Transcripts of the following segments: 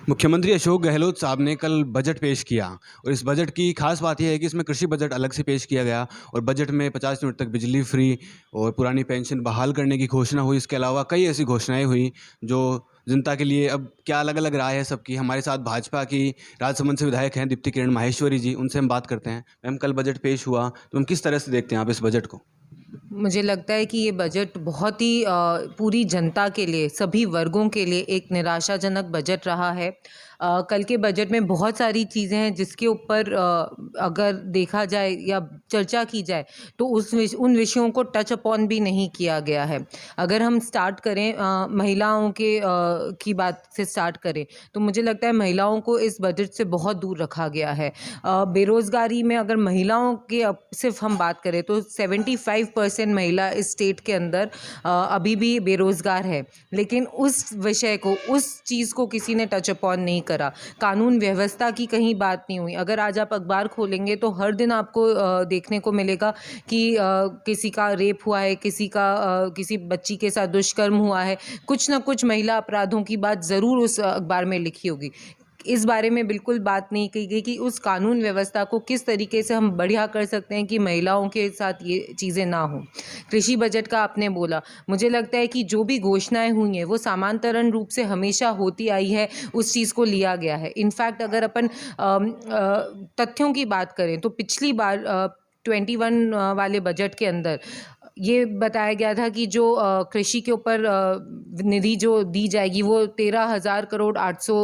मुख्यमंत्री अशोक गहलोत साहब ने कल बजट पेश किया और इस बजट की खास बात यह है कि इसमें कृषि बजट अलग से पेश किया गया और बजट में 50 यूनिट तक बिजली फ्री और पुरानी पेंशन बहाल करने की घोषणा हुई। इसके अलावा कई ऐसी घोषणाएं हुई जो जनता के लिए अब क्या अलग अलग राय है सबकी। हमारे साथ भाजपा की राजसमंद से विधायक हैं दीप्ति किरण माहेश्वरी जी, उनसे हम बात करते हैं। मैम, कल बजट पेश हुआ तो हम किस तरह से देखते हैं आप इस बजट को? मुझे लगता है कि ये बजट बहुत ही पूरी जनता के लिए, सभी वर्गों के लिए एक निराशाजनक बजट रहा है। कल के बजट में बहुत सारी चीज़ें हैं जिसके ऊपर अगर देखा जाए या चर्चा की जाए तो उन विषयों को टच अपॉन भी नहीं किया गया है। अगर हम स्टार्ट करें महिलाओं की बात से स्टार्ट करें तो मुझे लगता है महिलाओं को इस बजट से बहुत दूर रखा गया है। बेरोज़गारी में अगर महिलाओं के अब सिर्फ हम बात करें तो 75% महिला इस स्टेट के अंदर अभी भी बेरोज़गार है, लेकिन उस विषय को, उस चीज़ को किसी ने टच अपॉन नहीं करा। कानून व्यवस्था की कहीं बात नहीं हुई। अगर आज आप अखबार खोलेंगे तो हर दिन आपको देखने को मिलेगा कि किसी का रेप हुआ है, किसी बच्ची के साथ दुष्कर्म हुआ है, कुछ ना कुछ महिला अपराधों की बात ज़रूर उस अखबार में लिखी होगी। इस बारे में बिल्कुल बात नहीं की गई कि उस कानून व्यवस्था को किस तरीके से हम बढ़िया कर सकते हैं कि महिलाओं के साथ ये चीज़ें ना हो। कृषि बजट का आपने बोला, मुझे लगता है कि जो भी घोषणाएं हुई हैं वो समांतरण रूप से हमेशा होती आई है, उस चीज़ को लिया गया है। इनफैक्ट अगर अपन तथ्यों की बात करें तो पिछली बार 21 वाले बजट के अंदर ये बताया गया था कि जो कृषि के ऊपर निधि जो दी जाएगी वो 13,000 करोड़ 800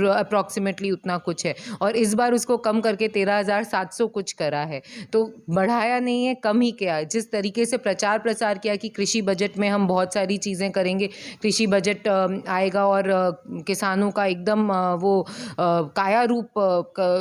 अप्रॉक्सीमेटली उतना कुछ है, और इस बार उसको कम करके 13,700 कुछ करा है। तो बढ़ाया नहीं है, कम ही किया है। जिस तरीके से प्रचार प्रसार किया कि कृषि बजट में हम बहुत सारी चीज़ें करेंगे, कृषि बजट आएगा और किसानों का एकदम वो काया रूप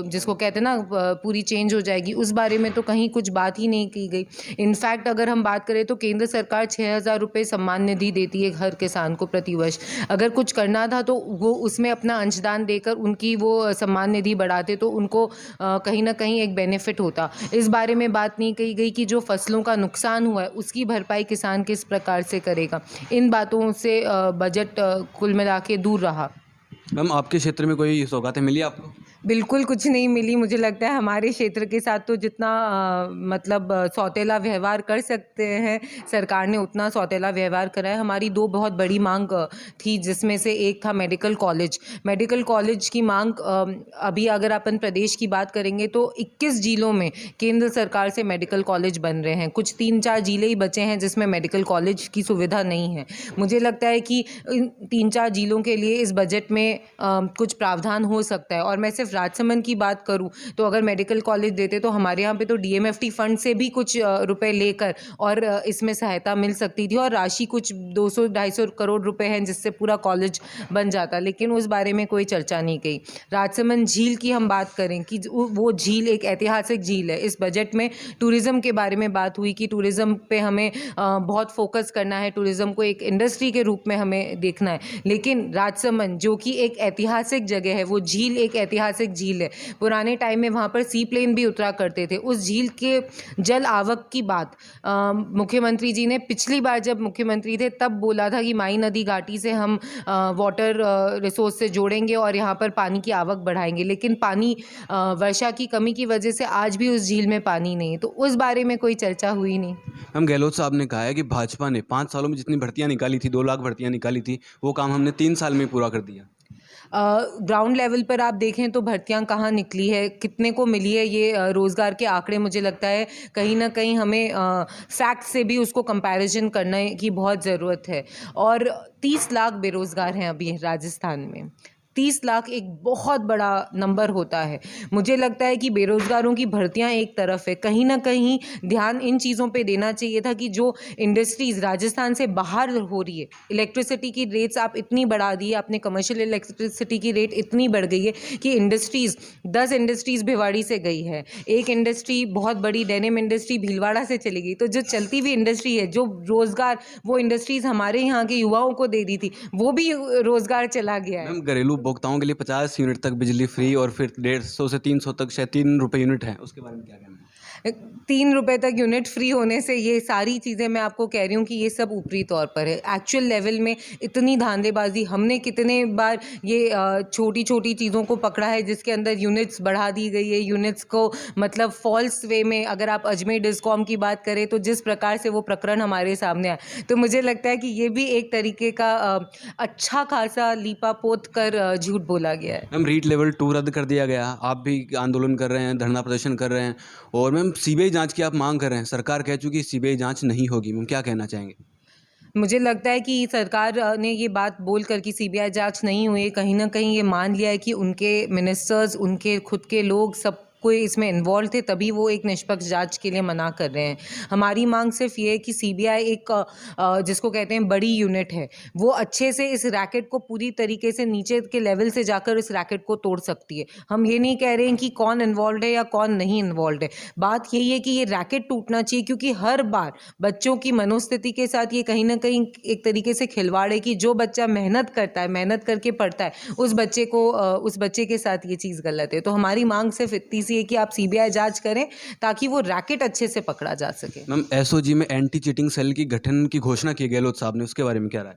जिसको कहते हैं ना पूरी चेंज हो जाएगी, उस बारे में तो कहीं कुछ बात ही नहीं की गई। इनफैक्ट अगर हम बात करें तो केंद्र सरकार 6,000 रुपये सम्मान निधि देती है हर किसान को प्रतिवर्ष। अगर कुछ करना था तो वो उसमें अपना अंशदान देकर उनकी वो सम्मान निधि बढ़ाते तो उनको कहीं ना कहीं एक बेनिफिट होता। इस बारे में बात नहीं कही गई कि जो फसलों का नुकसान हुआ है उसकी भरपाई किसान किस प्रकार से करेगा। इन बातों से बजट कुल मिला के दूर रहा। मैम, आपके क्षेत्र में कोई सौगातें मिली आपको? बिल्कुल कुछ नहीं मिली। मुझे लगता है हमारे क्षेत्र के साथ तो जितना मतलब सौतेला व्यवहार कर सकते हैं सरकार ने उतना सौतेला व्यवहार करा है। हमारी दो बहुत बड़ी मांग थी, जिसमें से एक था मेडिकल कॉलेज की मांग। अभी अगर अपन प्रदेश की बात करेंगे तो 21 जिलों में केंद्र सरकार से मेडिकल कॉलेज बन रहे हैं। कुछ 3-4 जिले ही बचे हैं जिसमें मेडिकल कॉलेज की सुविधा नहीं है। मुझे लगता है कि इन 3-4 जिलों के लिए इस बजट में कुछ प्रावधान हो सकता है। और मैं सिर्फ राजसमंद की बात करूं तो अगर मेडिकल कॉलेज देते तो हमारे यहाँ पे तो डीएमएफटी फंड से भी कुछ रुपए लेकर और इसमें सहायता मिल सकती थी, और राशि कुछ 200-250 करोड़ रुपए हैं जिससे पूरा कॉलेज बन जाता, लेकिन उस बारे में कोई चर्चा नहीं की। राजसमंद झील की हम बात करें कि वो झील एक ऐतिहासिक झील है। इस बजट में टूरिज़्म के बारे में बात हुई कि टूरिज़्म पे हमें बहुत फोकस करना है, टूरिज़्म को एक इंडस्ट्री के रूप में हमें देखना है। लेकिन राजसमंद जो कि एक ऐतिहासिक जगह है, वो झील एक ऐतिहासिक झील है। पुराने टाइम में वहाँ पर सी प्लेन भी उतरा करते थे। उस झील के जल आवक की बात मुख्यमंत्री जी ने पिछली बार जब मुख्यमंत्री थे तब बोला था कि माई नदी घाटी से हम वाटर रिसोर्स से जोड़ेंगे और यहाँ पर पानी की आवक बढ़ाएंगे, लेकिन पानी वर्षा की कमी की वजह से आज भी उस झील में पानी नहीं है, तो उस बारे में कोई चर्चा हुई नहीं। हम गहलोत साहब ने कहा है कि भाजपा ने 5 सालों में जितनी भर्तियां निकाली थी, 2 लाख भर्तियां निकाली थी, वो काम हमने 3 साल में पूरा कर दिया। ग्राउंड लेवल पर आप देखें तो भर्तियां कहाँ निकली है, कितने को मिली है, ये रोज़गार के आंकड़े मुझे लगता है कहीं ना कहीं हमें फैक्ट से भी उसको कंपैरिजन करने की बहुत ज़रूरत है। और 30 लाख बेरोज़गार हैं अभी राजस्थान में। 30 लाख एक बहुत बड़ा नंबर होता है। मुझे लगता है कि बेरोज़गारों की भर्तियां एक तरफ है, कहीं ना कहीं ध्यान इन चीज़ों पे देना चाहिए था कि जो इंडस्ट्रीज़ राजस्थान से बाहर हो रही है, इलेक्ट्रिसिटी की रेट्स आप इतनी बढ़ा दी है, आपने कमर्शियल इलेक्ट्रिसिटी की रेट इतनी बढ़ गई है कि 10 इंडस्ट्रीज़ भिवाड़ी से गई है। एक इंडस्ट्री बहुत बड़ी डेनिम इंडस्ट्री भीलवाड़ा से चली गई। तो जो चलती हुई इंडस्ट्री है, जो रोज़गार वो इंडस्ट्रीज़ हमारे यहाँ के युवाओं को दे दी थी, वो भी रोज़गार चला गया है। मैम, घरेलू उपभोक्ताओं के लिए 50 यूनिट तक बिजली फ्री और फिर 150 से 300 तक शायद 3 रुपये यूनिट है, उसके बारे में क्या कहना है? ₹3 तक यूनिट फ्री होने से ये सारी चीज़ें मैं आपको कह रही हूँ कि ये सब ऊपरी तौर पर है। एक्चुअल लेवल में इतनी धांधलेबाज़ी हमने कितने बार ये छोटी-छोटी चीज़ों को पकड़ा है जिसके अंदर यूनिट्स बढ़ा दी गई है, यूनिट्स को मतलब फ़ॉल्स वे में अगर आप अजमेर डिस्कॉम की बात करें तो जिस प्रकार से वो प्रकरण हमारे सामने आया, तो मुझे लगता है कि ये भी एक तरीके का अच्छा खासा लीपापोत कर झूठ बोला गया है। मैम रीट लेवल 2 रद्द कर दिया गया, आप भी आंदोलन कर रहे हैं, धरना प्रदर्शन कर रहे हैं और मैम सीबीआई जांच की आप मांग कर रहे हैं, सरकार कह चुकी है सीबीआई जांच नहीं होगी, मैम क्या कहना चाहेंगे? मुझे लगता है कि सरकार ने ये बात बोल कर कि सीबीआई जांच नहीं हुई है, कहीं न कहीं ये मान लिया है कि उनके मिनिस्टर्स, उनके खुद के लोग सब कोई इसमें इन्वॉल्व थे, तभी वो एक निष्पक्ष जांच के लिए मना कर रहे हैं। हमारी मांग सिर्फ ये है कि सीबीआई एक जिसको कहते हैं बड़ी यूनिट है, वो अच्छे से इस रैकेट को पूरी तरीके से नीचे के लेवल से जाकर इस रैकेट को तोड़ सकती है। हम ये नहीं कह रहे हैं कि कौन इन्वॉल्व्ड है या कौन नहीं इन्वॉल्व्ड है। बात यही है कि ये रैकेट टूटना चाहिए, क्योंकि हर बार बच्चों की मनोस्थिति के साथ ये कहीं न कहीं एक तरीके से खिलवाड़ है कि जो बच्चा मेहनत करता है, मेहनत करके पढ़ता है, उस बच्चे के साथ ये चीज़ गलत है। तो हमारी मांग सिर्फ इतनी सी है कि आप सीबीआई जांच करें ताकि वो रैकेट अच्छे से पकड़ा जा सके। मैम एसओजी में एंटी चीटिंग सेल की गठन की घोषणा की गहलोत साहब ने, उसके बारे में क्या राय?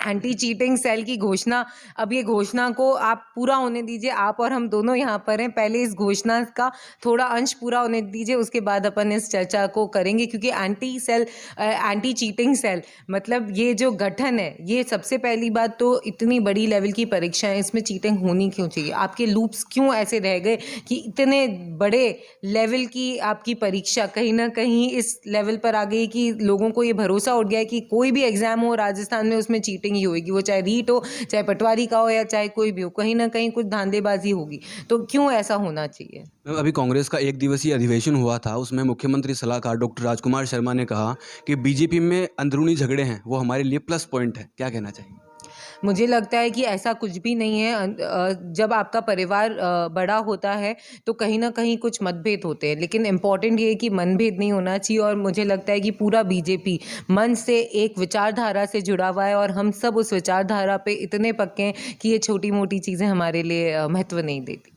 एंटी चीटिंग सेल की घोषणा, अब ये घोषणा को आप पूरा होने दीजिए, आप और हम दोनों यहाँ पर हैं, पहले इस घोषणा का थोड़ा अंश पूरा होने दीजिए, उसके बाद अपन इस चर्चा को करेंगे। क्योंकि एंटी चीटिंग सेल मतलब ये जो गठन है, ये सबसे पहली बात तो इतनी बड़ी लेवल की परीक्षा है, इसमें चीटिंग होनी क्यों चाहिए? आपके लूप्स क्यों ऐसे रह गए कि इतने बड़े लेवल की आपकी परीक्षा कहीं ना कहीं इस लेवल पर आ गई कि लोगों को ये भरोसा उठ गया है कि कोई भी एग्जाम हो राजस्थान में उसमें चीटिंग ही होगी, वो चाहे रीट हो, चाहे पटवारी का हो या चाहे कोई भी हो, कहीं ना कहीं कुछ धांधलेबाजी होगी। तो क्यों ऐसा होना चाहिए? मैम अभी कांग्रेस का एक दिवसीय अधिवेशन हुआ था, उसमें मुख्यमंत्री सलाहकार डॉक्टर राजकुमार शर्मा ने कहा कि बीजेपी में अंदरूनी झगड़े हैं, वो हमारे लिए प्लस पॉइंट है, क्या कहना चाहिए? मुझे लगता है कि ऐसा कुछ भी नहीं है। जब आपका परिवार बड़ा होता है तो कहीं ना कहीं कुछ मतभेद होते हैं, लेकिन इम्पॉर्टेंट ये है कि मनभेद नहीं होना चाहिए। और मुझे लगता है कि पूरा बीजेपी मन से एक विचारधारा से जुड़ा हुआ है और हम सब उस विचारधारा पे इतने पक्के हैं कि ये छोटी मोटी चीज़ें हमारे लिए महत्व नहीं देती।